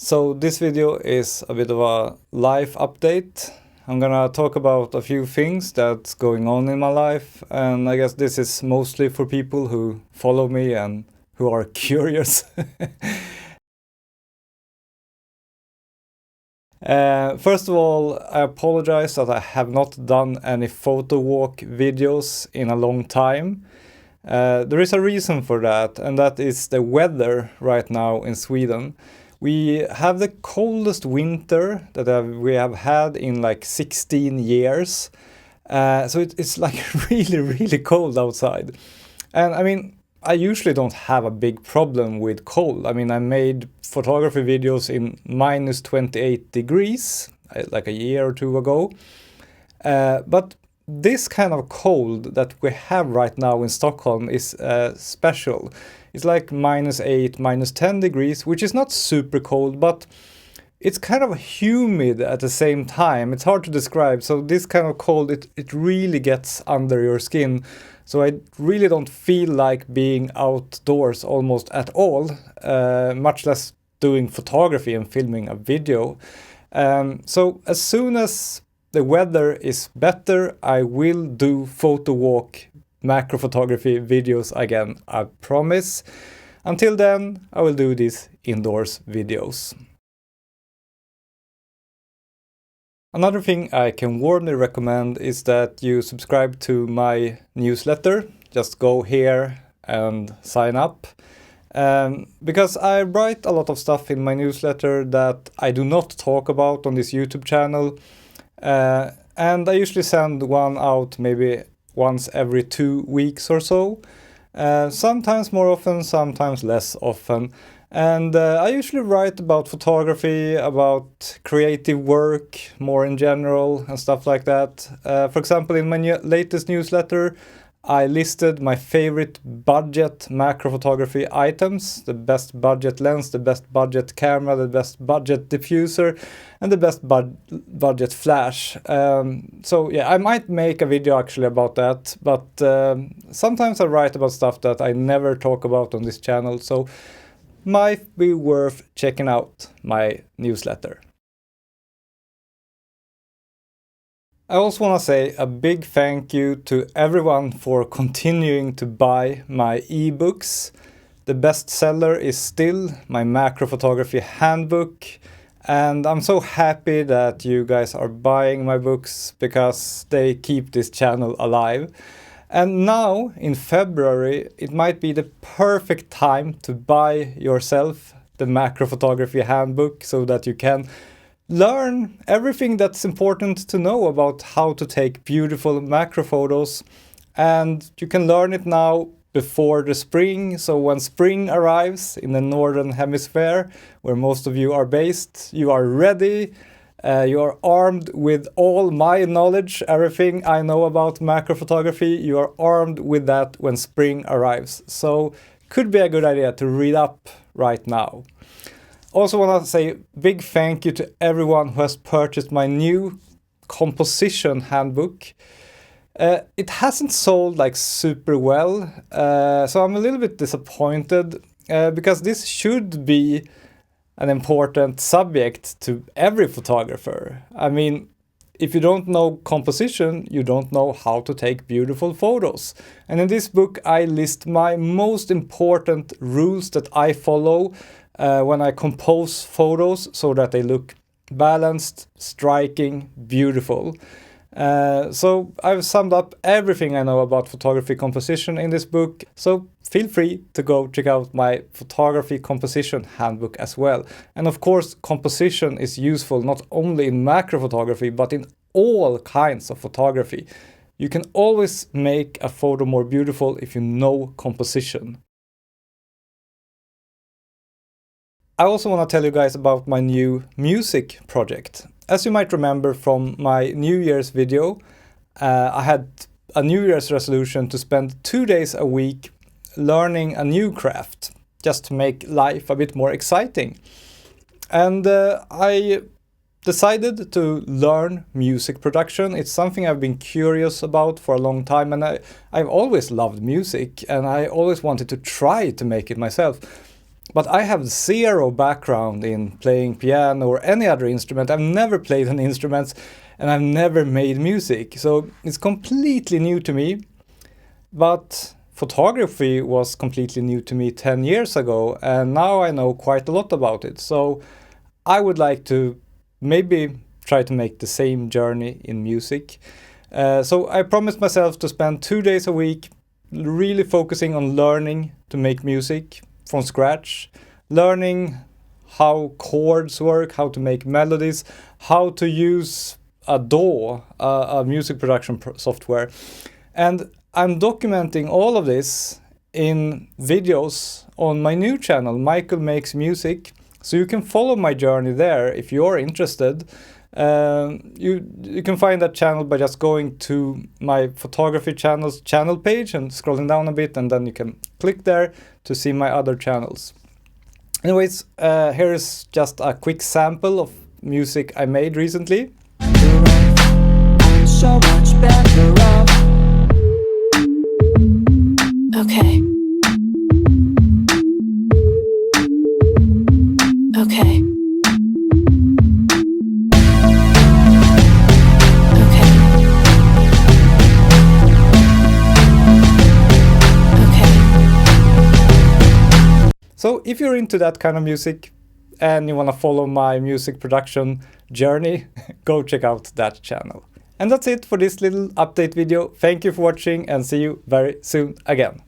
So this video is a bit of a life update. I'm gonna talk about a few things that's going on in my life, and I guess this is mostly for people who follow me and who are curious. First of all, I apologize that I have not done any photo walk videos in a long time. There is a reason for that, and that is the weather right now in Sweden. We have the coldest winter that we have had in like 16 years. So it's like really cold outside. And I mean, I usually don't have a big problem with cold. I mean, I made photography videos in minus 28 degrees like a year or two ago. But this kind of cold that we have right now in Stockholm is special. It's like -8, -10 degrees, which is not super cold, but it's kind of humid at the same time. It's hard to describe. So this kind of cold, it really gets under your skin. So I really don't feel like being outdoors almost at all, much less doing photography and filming a video. So as soon as the weather is better, I will do photo walk macro photography videos again, I promise. Until then, I will do these indoors videos. Another thing I can warmly recommend is that you subscribe to my newsletter. Just go here and sign up. Because I write a lot of stuff in my newsletter that I do not talk about on this YouTube channel. And I usually send one out maybe once every 2 weeks or so. Sometimes more often, sometimes less often. And I usually write about photography, about creative work, more in general, and stuff like that. For example, in my latest newsletter, I listed my favorite budget macro photography items, the best budget lens, the best budget camera, the best budget diffuser, and the best budget flash. So yeah, I might make a video actually about that, but sometimes I write about stuff that I never talk about on this channel, so might be worth checking out my newsletter. I also want to say a big thank you to everyone for continuing to buy my ebooks. The best seller is still my macro photography handbook, and I'm so happy that you guys are buying my books because they keep this channel alive. And now in February, it might be the perfect time to buy yourself the macro photography handbook so that you can learn everything that's important to know about how to take beautiful macro photos. And you can learn it now before the spring. So when spring arrives in the northern hemisphere, where most of you are based, you are ready. You are armed with all my knowledge, everything I know about macro photography. You are armed with that when spring arrives. So could be a good idea to read up right now. Also want to say big thank you to everyone who has purchased my new composition handbook. It hasn't sold like super well, so I'm a little bit disappointed because this should be an important subject to every photographer. I mean, if you don't know composition, you don't know how to take beautiful photos. And in this book, I list my most important rules that I follow when I compose photos so that they look balanced, striking, beautiful. So I've summed up everything I know about photography composition in this book. So feel free to go check out my photography composition handbook as well. And of course, composition is useful not only in macro photography, but in all kinds of photography. You can always make a photo more beautiful if you know composition. I also want to tell you guys about my new music project. As you might remember from my New Year's video, I had a New Year's resolution to spend 2 days a week learning a new craft, just to make life a bit more exciting. And I decided to learn music production. It's something I've been curious about for a long time, and I've always loved music, and I always wanted to try to make it myself. But I have zero background in playing piano or any other instrument. I've never played an instrument and I've never made music. So it's completely new to me. But photography was completely new to me 10 years ago, and now I know quite a lot about it. So I would like to maybe try to make the same journey in music. So I promised myself to spend 2 days a week really focusing on learning to make music from scratch, learning how chords work, how to make melodies, how to use a DAW, a music production software. And I'm documenting all of this in videos on my new channel, Micael Makes Music. So you can follow my journey there if you're interested. You can find that channel by just going to my photography channel's channel page and scrolling down a bit, and then you can click there to see my other channels. Anyways, here is just a quick sample of music I made recently. So much better off. Okay. Okay. So if you're into that kind of music and you want to follow my music production journey, go check out that channel. And that's it for this little update video. Thank you for watching and see you very soon again.